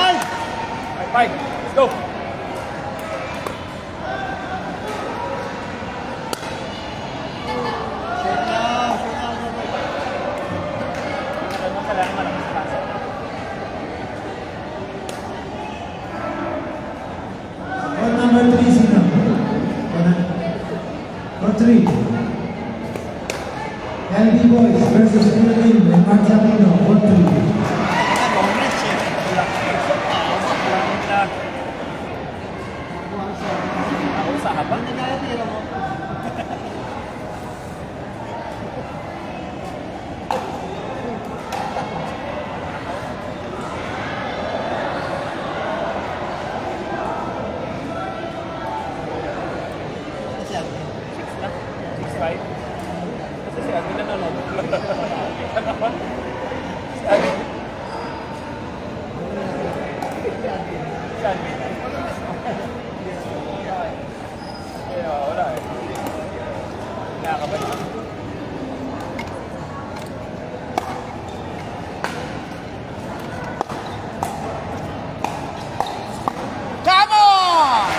Five. Let's go. On number 3, sino? On 3. LB Boys versus Philippine and Mark Aquino, on 3. Kasi si Ate na nanonood. Si Ate. Si Ate. Kaya wala eh. Nakakabalik. Come on!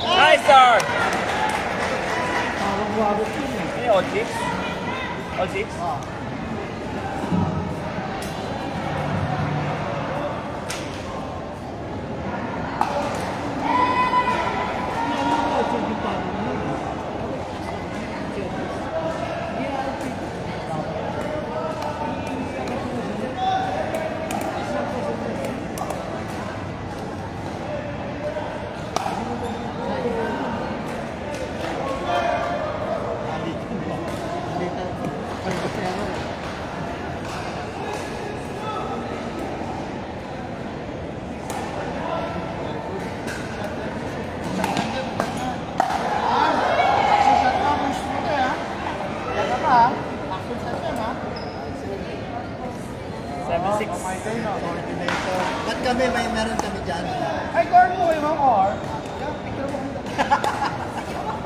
Nice sir! Ini all six? All six? Ba't kami, meron kami dyan? Ay, guard mo kayo mga or?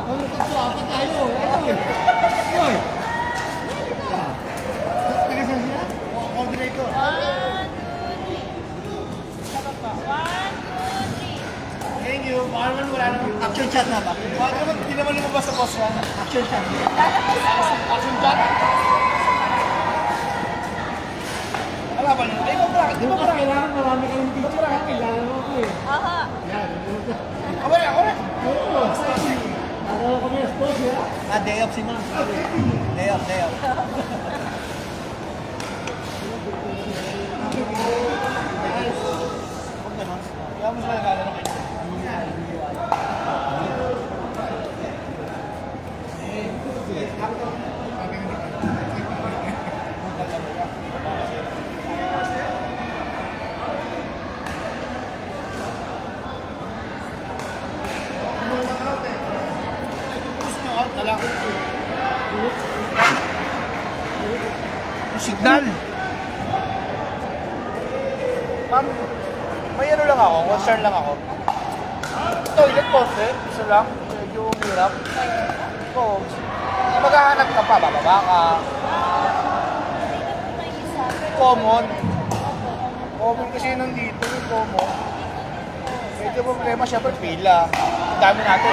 Ano ka po? Apa tayo? Oy! Tagasan siya? Coordinator. Thank you. Baka naman wala naman. Action shot na ba? Baka naman, hindi naman lumabas sa boss yan. Action shot. Action shot? Wala ba nyo? Ay, di ba parang kailangan marami kayong picture at kailangan mo ko eh. Aha. Yan. ako na. Oo. Ako kami expose ya. Day off si ma'am. Day off. Kaya mo sila nagkala kayo. Signal. Ma'am, may ano lang ako, concern lang ako. Toilet konti, isa lang, medyo hirap. Oo. Maghahanap ka pa, bababa ka. Common. Common kasi nandito, yung common. Medyo problema, syempre pila. Ang dami natin.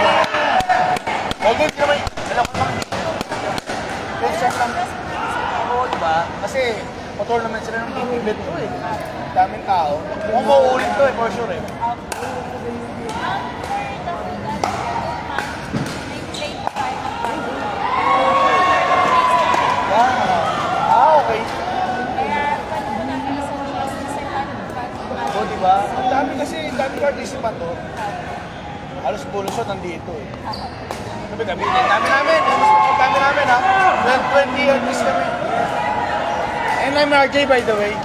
Although, hindi naman, alam ko naman dito. Concern lang. Oo, diba? Kasi, pa-tournament sila ng big event to eh. Daming tao. Kung mauulit to eh, for sure eh. Okay. O, diba? Ang dami kasi, ang dami participant to. Halos bulusot nandito eh. Sabi kami, ang dami namin. Ang dami namin ha. 20 artists kami. And I'm RJ by the way.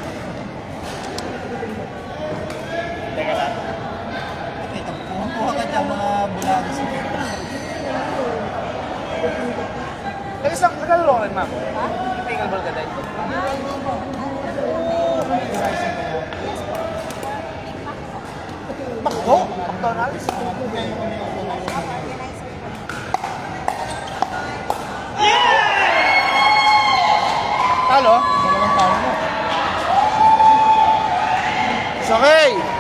Teka lang. ma'am? Ipingal ka tayo. Makdo? McDonald's? Talo? Dalawang tao mo. It's okay!